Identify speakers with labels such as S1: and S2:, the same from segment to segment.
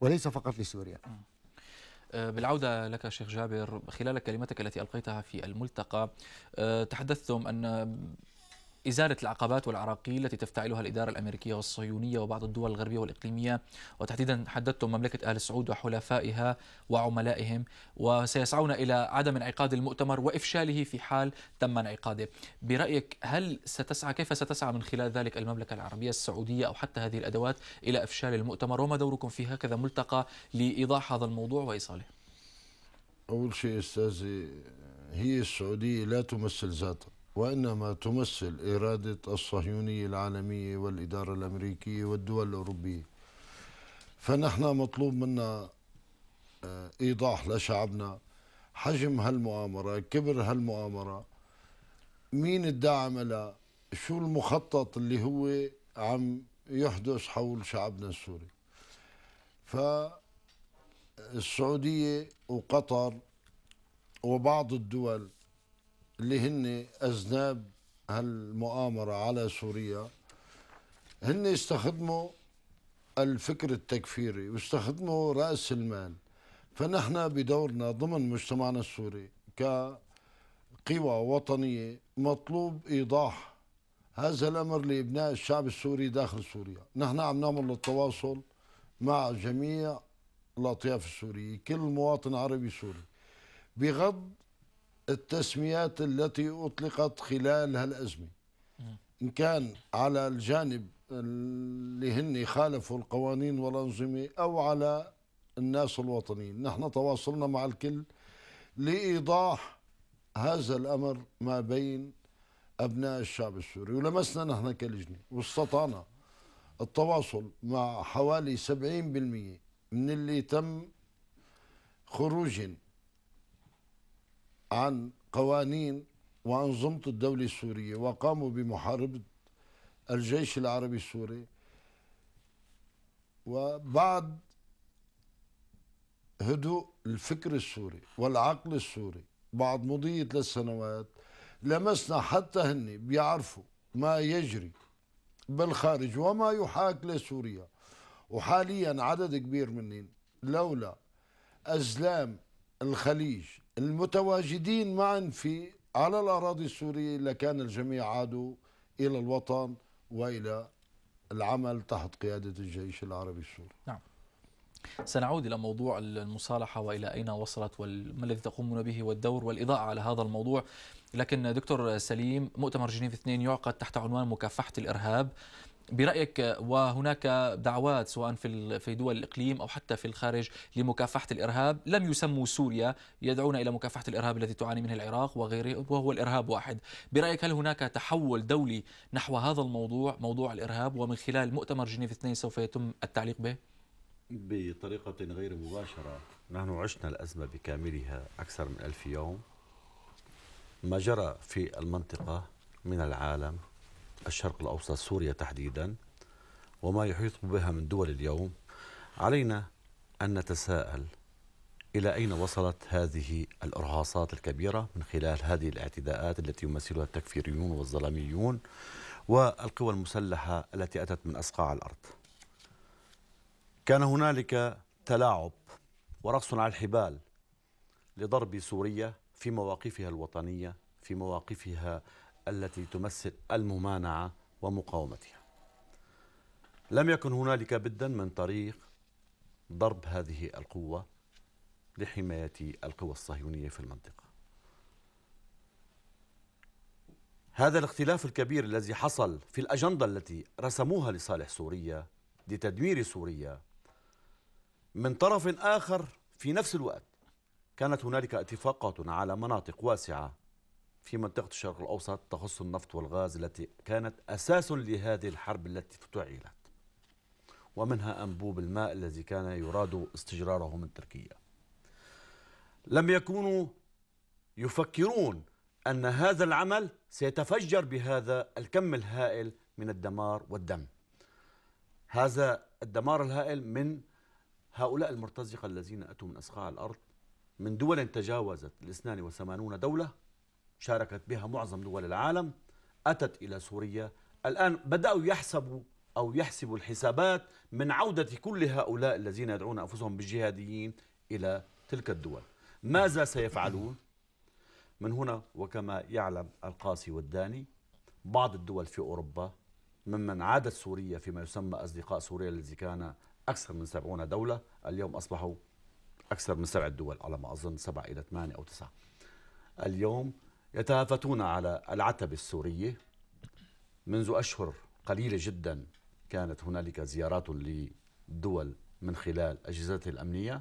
S1: وليس فقط لسوريا.
S2: بالعودة لك شيخ جابر، خلال كلمتك التي ألقيتها في الملتقى تحدثتم أن إزالة العقبات والعراقيل التي تفتعلها الإدارة الأمريكية والصهيونية وبعض الدول الغربية والإقليمية، وتحديدا حددتم مملكة آل سعود وحلفائها وعملائهم، وسيسعون إلى عدم انعقاد المؤتمر وإفشاله في حال تم انعقاده. برأيك هل ستسعى، كيف ستسعى من خلال ذلك المملكة العربية السعودية أو حتى هذه الأدوات إلى إفشال المؤتمر، وما دوركم في هكذا ملتقى لإيضاح هذا الموضوع وإيصاله؟
S3: أول شيء أستاذي، هي السعودية لا تمثل ذاتها، وإنما تمثل إرادة الصهيونية العالمية والإدارة الأمريكية والدول الأوروبية. فنحن مطلوب منا إيضاح لشعبنا حجم هالمؤامرة، كبر هالمؤامرة، مين الداعم لها، شو المخطط اللي هو عم يحدث حول شعبنا السوري. فالسعودية وقطر وبعض الدول اللي هن أذناب هالمؤامرة على سوريا، هن استخدموا الفكر التكفيري واستخدموا رأس المال. فنحن بدورنا ضمن مجتمعنا السوري كقوى وطنية مطلوب إيضاح هذا الأمر لإبناء الشعب السوري داخل سوريا. نحن عم نعمل التواصل مع جميع الأطياف السورية، كل مواطن عربي سوري، بغض التسميات التي أطلقت خلال هالأزمة، إن كان على الجانب اللي هن خالفوا القوانين والأنظمة أو على الناس الوطنيين. نحن تواصلنا مع الكل لإيضاح هذا الأمر ما بين أبناء الشعب السوري. ولمسنا نحن كلجنة واستطعنا التواصل مع حوالي 70% من اللي تم خروج عن قوانين وأنظمة الدولة السورية وقاموا بمحاربة الجيش العربي السوري. وبعد هدوء الفكر السوري والعقل السوري بعد مضي 3 سنوات، لمسنا حتى هن بيعرفوا ما يجري بالخارج وما يحاك لسوريا. وحاليا عدد كبير منهم لولا أزلام الخليج المتواجدين معا على الأراضي السورية لكان الجميع عادوا إلى الوطن وإلى العمل تحت قيادة الجيش العربي السوري.
S2: نعم. سنعود إلى موضوع المصالحة وإلى أين وصلت وما الذي تقومون به والدور والإضاءة على هذا الموضوع. لكن دكتور سليم، مؤتمر جنيف 2 يعقد تحت عنوان مكافحة الإرهاب. برأيك، وهناك دعوات سواء في دول الإقليم أو حتى في الخارج لمكافحة الإرهاب، لم يسموا سوريا، يدعون إلى مكافحة الإرهاب الذي تعاني منه العراق وغيره، وهو الإرهاب واحد. برأيك هل هناك تحول دولي نحو هذا الموضوع، موضوع الإرهاب، ومن خلال مؤتمر جنيف 2 سوف يتم التعليق به؟
S4: بطريقة غير مباشرة، نحن عشنا الأزمة بكاملها أكثر من 1000 يوم. ما جرى في المنطقة من العالم، الشرق الأوسط، سوريا تحديدا، وما يحيط بها من دول اليوم، علينا أن نتساءل إلى أين وصلت هذه الإرهاصات الكبيرة من خلال هذه الاعتداءات التي يمثلها التكفيريون والظلاميون والقوى المسلحة التي أتت من أصقاع الأرض. كان هنالك تلاعب ورقص على الحبال لضرب سوريا في مواقفها الوطنية، في مواقفها التي تمثل الممانعة ومقاومتها. لم يكن هنالك بدا من طريق ضرب هذه القوة لحماية القوى الصهيونية في المنطقة. هذا الاختلاف الكبير الذي حصل في الأجندة التي رسموها لصالح سوريا لتدمير سوريا، من طرف آخر في نفس الوقت كانت هنالك اتفاقات على مناطق واسعة في منطقة الشرق الأوسط تخص النفط والغاز التي كانت أساس لهذه الحرب التي افتعلت، ومنها أنبوب الماء الذي كان يراد استجراره من تركيا. لم يكونوا يفكرون أن هذا العمل سيتفجر بهذا الكم الهائل من الدمار والدم، هذا الدمار الهائل من هؤلاء المرتزقة الذين أتوا من أصقاع الأرض، من دول تجاوزت 82 دولة شاركت بها معظم دول العالم، أتت إلى سوريا. الآن بدأوا يحسبوا أو يحسب الحسابات من عودة كل هؤلاء الذين يدعون أنفسهم بالجهاديين إلى تلك الدول. ماذا سيفعلون؟ من هنا وكما يعلم القاسي والداني، بعض الدول في أوروبا ممن عادت سوريا فيما يسمى أصدقاء سوريا الذي كان أكثر من 70 دولة، اليوم أصبحوا أكثر من 7 دول على ما أظن، 7 إلى 8 أو 9. اليوم يتهافتون على العتبة السورية. منذ أشهر قليلة جدا كانت هنالك زيارات للدول من خلال أجهزتها الأمنية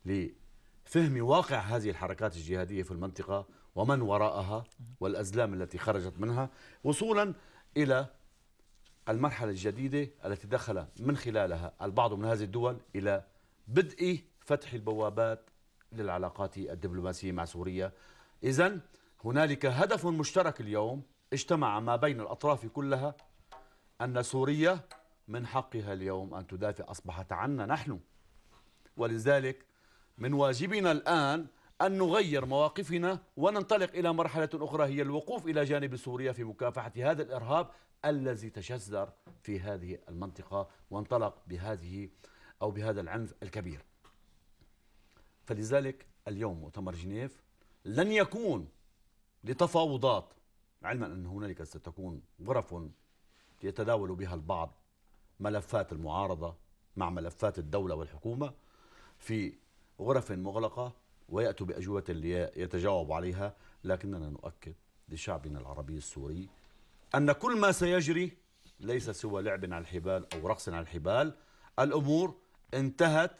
S4: لفهم واقع هذه الحركات الجهادية في المنطقة ومن وراءها والأزلام التي خرجت منها، وصولا إلى المرحلة الجديدة التي دخل من خلالها البعض من هذه الدول إلى بدء فتح البوابات للعلاقات الدبلوماسية مع سوريا. إذن هنالك هدف مشترك اليوم اجتمع ما بين الأطراف كلها، أن سوريا من حقها اليوم أن تدافع، أصبحت عنا نحن. ولذلك من واجبنا الآن أن نغير مواقفنا وننطلق إلى مرحلة أخرى، هي الوقوف إلى جانب سوريا في مكافحة هذا الإرهاب الذي تشذر في هذه المنطقة وانطلق بهذه أو بهذا العنف الكبير. فلذلك اليوم مؤتمر جنيف لن يكون لتفاوضات، علما أن هنالك ستكون غرف يتداول بها البعض ملفات المعارضة مع ملفات الدولة والحكومة في غرف مغلقة ويأتوا بأجوبة يتجاوب عليها، لكننا نؤكد لشعبنا العربي السوري أن كل ما سيجري ليس سوى لعب على الحبال أو رقص على الحبال. الأمور انتهت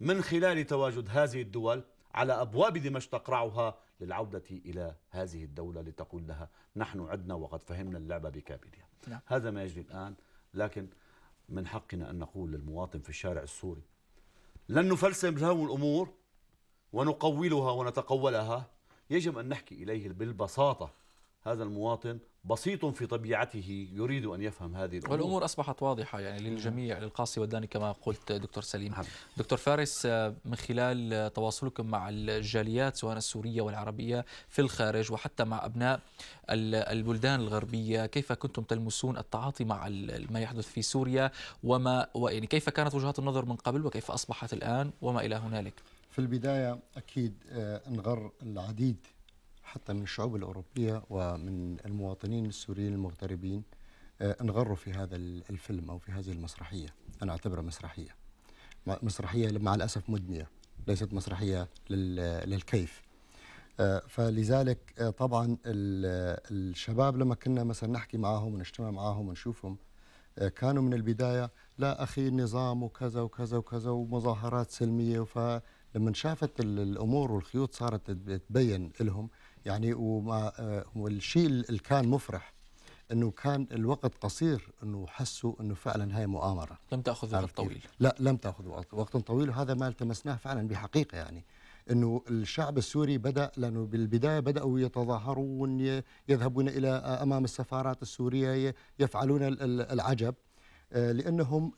S4: من خلال تواجد هذه الدول على أبواب دمشق تقرعها للعودة إلى هذه الدولة لتقول لها نحن عدنا وقد فهمنا اللعبة بكاملها.
S2: نعم.
S4: هذا ما يجري الآن، لكن من حقنا أن نقول للمواطن في الشارع السوري لن نفلسم له الأمور ونقولها ونتقولها، يجب أن نحكي إليه بالبساطة. هذا المواطن بسيط في طبيعته، يريد أن يفهم هذه الأمور،
S2: والأمور أصبحت واضحة يعني للجميع، للقاسي والداني كما قلت دكتور سليم.
S4: نعم.
S2: دكتور فارس، من خلال تواصلكم مع الجاليات سواء السورية والعربية في الخارج وحتى مع أبناء البلدان الغربية، كيف كنتم تلمسون التعاطي مع ما يحدث في سوريا يعني كيف كانت وجهات النظر من قبل وكيف أصبحت الآن وما إلى هنالك؟
S1: في البداية أكيد انغر العديد حتى من الشعوب الأوروبية ومن المواطنين السوريين المغتربين، انغروا في هذا الفيلم أو في هذه المسرحية. أنا أعتبرها مسرحية مع الأسف مدمية، ليست مسرحية للكيف. فلذلك طبعا الشباب لما كنا مثلا نحكي معهم ونجتمع معهم ونشوفهم، كانوا من البداية لا أخي النظام وكذا وكذا وكذا ومظاهرات سلمية. فلما شافت الأمور والخيوط صارت تبين لهم يعني. والشيء اللي كان مفرح أنه كان الوقت قصير، أنه حسوا أنه فعلا هاي مؤامرة.
S2: لم تأخذ وقت طويل.
S1: لا، لم تأخذ وقت طويل، وهذا ما التمسناه فعلا بحقيقة يعني. أنه الشعب السوري بدأ، لأنه بالبداية بدأوا يتظاهرون، يذهبون إلى أمام السفارات السورية يفعلون العجب، لأنهم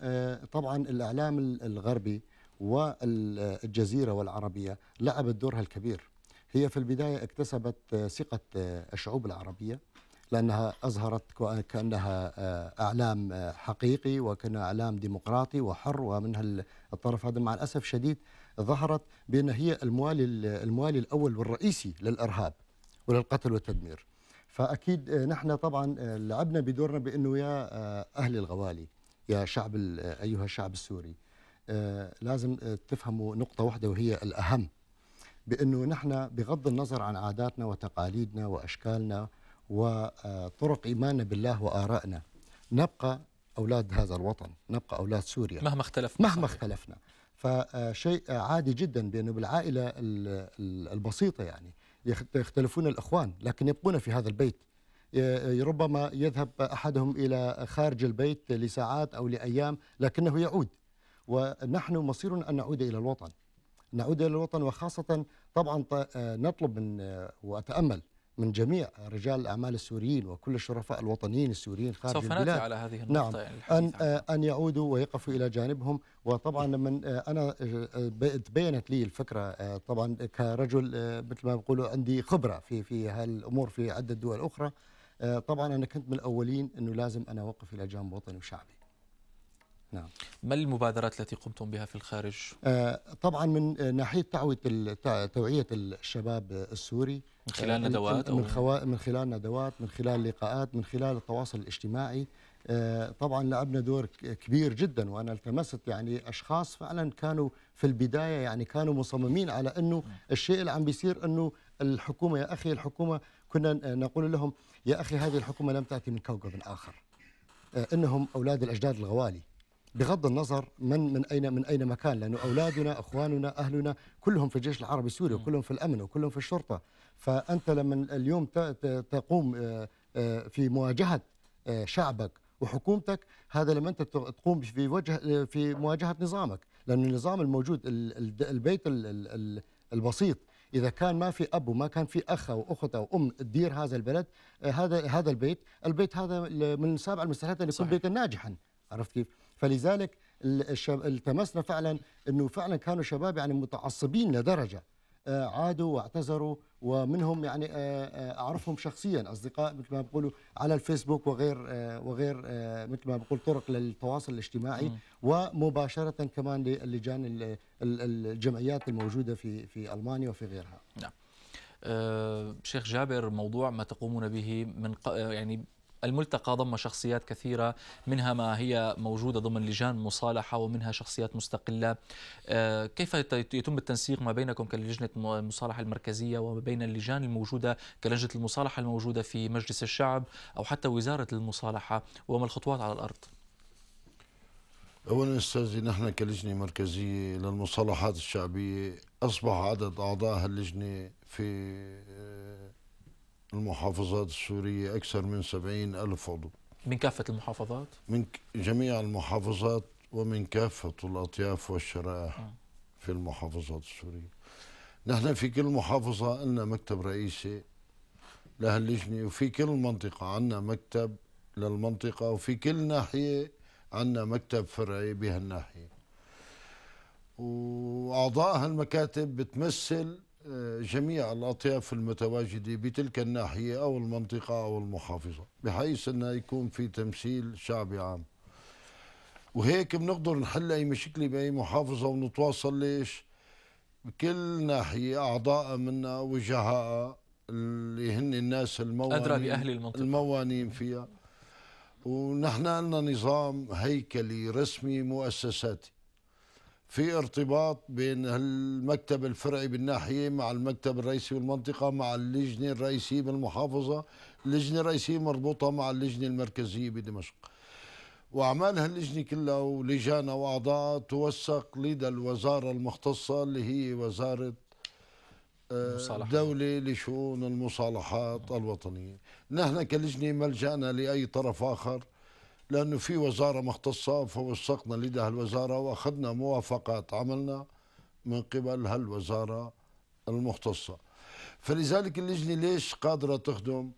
S1: طبعا الإعلام الغربي والجزيرة والعربية لعبت دورها الكبير. هي في البداية اكتسبت ثقة الشعوب العربية لأنها أظهرت كأنها إعلام حقيقي وكأنها إعلام ديمقراطي وحر، ومنها الطرف هذا مع الأسف شديد ظهرت بأن هي الموالي الأول والرئيسي للإرهاب وللقتل والتدمير. فأكيد نحن طبعا لعبنا بدورنا بأنه يا أهل الغوالي، يا شعب أيها الشعب السوري، لازم تفهموا نقطة واحدة وهي الأهم، بأنه نحن بغض النظر عن عاداتنا وتقاليدنا وأشكالنا وطرق إيماننا بالله وآرائنا، نبقى أولاد هذا الوطن، نبقى أولاد سوريا مهما اختلفنا. فشيء عادي جدا بأنه بالعائلة البسيطة يعني يختلفون الأخوان لكن يبقون في هذا البيت. ربما يذهب أحدهم إلى خارج البيت لساعات أو لأيام لكنه يعود، ونحن مصيرنا أن نعود إلى الوطن، نعود إلى الوطن. وخاصة طبعا نطلب من وأتأمل من جميع رجال الأعمال السوريين وكل الشرفاء الوطنيين السوريين خارج
S2: سوف
S1: البلاد،
S2: نأتي على هذه النقطة.
S1: نعم، أن يعودوا ويقفوا إلى جانبهم. وطبعا لما أنا تبينت لي الفكرة طبعا كرجل مثل ما بيقولوا عندي خبرة في هالأمور في عدة دول أخرى، طبعا أنا كنت من الأولين أنه لازم أنا أوقف إلى جانب وطني وشعبي. نعم.
S2: ما المبادرات التي قمتم بها في الخارج؟
S1: طبعا من ناحية توعية الشباب السوري،
S2: من خلال ندوات أو
S1: من خلال ندوات، من خلال لقاءات، من خلال التواصل الاجتماعي. طبعا لعبنا دور كبير جدا، وأنا التمست يعني أشخاص فعلا كانوا في البداية يعني كانوا مصممين على أنه الشيء اللي عم بيصير أنه الحكومة، يا أخي الحكومة، كنا نقول لهم يا أخي هذه الحكومة لم تأتي من كوكب آخر، إنهم أولاد الأجداد الغوالي، بغض النظر من أين مكان، لأنه أولادنا، أخواننا، أهلنا كلهم في الجيش العربي السوري، وكلهم في الأمن، وكلهم في الشرطة. فأنت لما اليوم تقوم في مواجهة شعبك وحكومتك، هذا لما أنت تقوم في مواجهة نظامك، لأن النظام الموجود، البيت البسيط، إذا كان ما في أب وما كان في أخ أو أخت أو أم تدير هذا البلد، هذا البيت هذا من سابع المستحيلات أن يكون بيتا ناجحا. عرفت كيف؟ فلذلك التمسنا فعلا أنه فعلا كانوا شباب يعني متعصبين لدرجة عادوا واعتذروا، ومنهم يعني أعرفهم شخصيا، أصدقاء مثل ما بقولوا على الفيسبوك وغير مثل ما بقول طرق للتواصل الاجتماعي، ومباشرة كمان للجان الجمعيات الموجودة في ألمانيا وفي غيرها.
S2: نعم. شيخ جابر، موضوع ما تقومون به يعني الملتقى ضم شخصيات كثيرة، منها ما هي موجودة ضمن لجان مصالحة ومنها شخصيات مستقلة. كيف يتم التنسيق ما بينكم كلجنة المصالحة المركزية وما بين اللجان الموجودة كلجنة المصالحة الموجودة في مجلس الشعب أو حتى وزارة المصالحة، وما الخطوات على الأرض؟
S3: أولا أستاذي، نحن كلجنة مركزية للمصالحات الشعبية أصبح عدد أعضاء هاللجنة في المحافظات السورية أكثر من 70,000 عضو،
S2: من كافة المحافظات؟
S3: من جميع المحافظات ومن كافة الأطياف والشرائح في المحافظات السورية. نحن في كل محافظة لنا مكتب رئيسي لهاللجنة، وفي كل منطقة عنا مكتب للمنطقة، وفي كل ناحية عنا مكتب فرعي بهالناحية. وأعضاء هالمكاتب بتمثل جميع الأطياف المتواجدة بتلك الناحية أو المنطقة أو المحافظة، بحيث أنه يكون في تمثيل شعبي عام. وهيك بنقدر نحل أي مشكلة بأي محافظة ونتواصل. ليش؟ بكل ناحية أعضاء منا وجهاء اللي هن الناس
S2: أدرى بأهل المنطقة
S3: الموانين فيها. ونحن لنا نظام هيكلي رسمي مؤسساتي في ارتباط بين المكتب الفرعي بالناحية مع المكتب الرئيسي بالمنطقة مع اللجنة الرئيسية بالمحافظة. اللجنة الرئيسية مربوطة مع اللجنة المركزية بدمشق، وأعمال هاللجنة كلها ولجانها وأعضاء توثق لدى الوزارة المختصة اللي هي وزارة الدولة لشؤون المصالحات الوطنية. نحن كلجنة ملجأنا لأي طرف آخر، لأنه في وزارة مختصة، فوثقنا لدى هالوزارة وأخذنا موافقات عملنا من قبل هالوزارة المختصة. فلذلك اللجنة ليش قادرة تخدم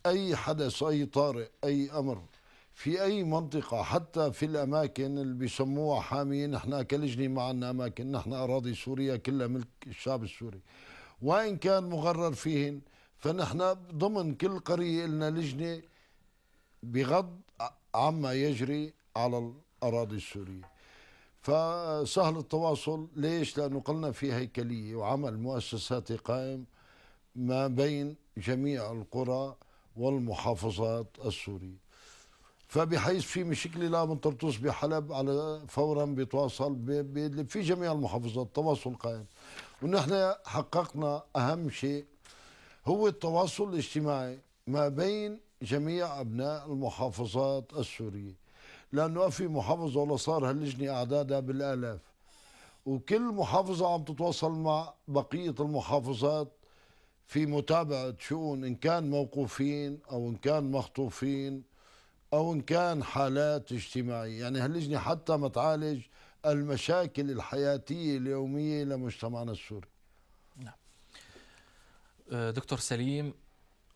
S3: أي حدث، أي طارئ، أي أمر في أي منطقة، حتى في الأماكن اللي بيسموها حامية. نحن كلجنة ما عندنا أماكن، نحن أراضي سوريا كلها ملك الشعب السوري، وإن كان مغرر فيهن، فنحن ضمن كل قرية لنا لجنة بغض عما يجري على الأراضي السورية. فسهل التواصل. ليش؟ لأنه قلنا في هيكلية وعمل مؤسساتي قائم ما بين جميع القرى والمحافظات السورية. فبحيث في مشكلة لا من طرطوس بحلب على فورا بيتواصل في جميع المحافظات، تواصل قائم. ونحن حققنا أهم شيء هو التواصل الاجتماعي ما بين جميع أبناء المحافظات السورية، لأنه في محافظة ولا صار هاللجنة أعدادها بالآلاف، وكل محافظة عم تتواصل مع بقية المحافظات في متابعة شؤون، إن كان موقوفين أو إن كان مخطوفين أو إن كان حالات اجتماعية. يعني هاللجنة حتى ما تعالج المشاكل الحياتية اليومية لمجتمعنا السوري.
S2: نعم. دكتور سليم،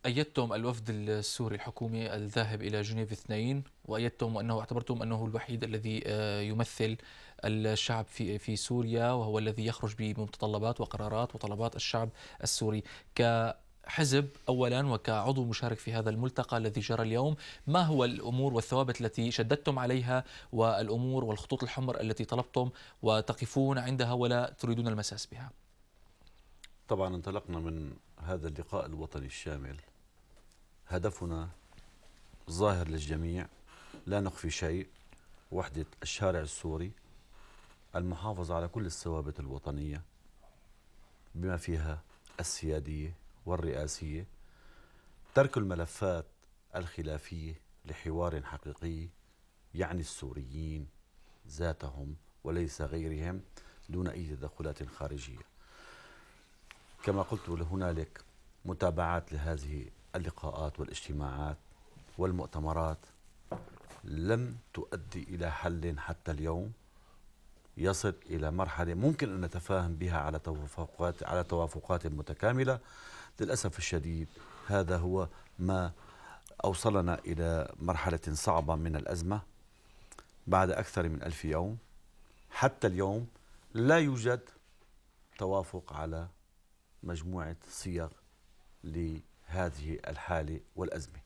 S2: أيدتم الوفد السوري الحكومي الذاهب إلى جنيف 2، وأيدتم أنه اعتبرتم أنه الوحيد الذي يمثل الشعب في سوريا، وهو الذي يخرج بمتطلبات وقرارات وطلبات الشعب السوري. كحزب أولا وكعضو مشارك في هذا الملتقى الذي جرى اليوم، ما هو الأمور والثوابت التي شددتم عليها والأمور والخطوط الحمر التي طلبتم وتقفون عندها ولا تريدون المساس بها؟
S4: طبعا انطلقنا من هذا اللقاء الوطني الشامل، هدفنا ظاهر للجميع، لا نخفي شيء: وحدة الشارع السوري، المحافظة على كل الثوابت الوطنية بما فيها السيادية والرئاسية، ترك الملفات الخلافية لحوار حقيقي يعني السوريين ذاتهم وليس غيرهم دون أي تدخلات خارجية. كما قلت، هنالك متابعات لهذه اللقاءات والاجتماعات والمؤتمرات لم تؤدي إلى حل حتى اليوم يصل إلى مرحلة ممكن أن نتفاهم بها على توافقات متكاملة. للأسف الشديد هذا هو ما أوصلنا إلى مرحلة صعبة من الأزمة بعد أكثر من 1000 يوم. حتى اليوم لا يوجد توافق على مجموعة صيغ لهذه الحالة والأزمة.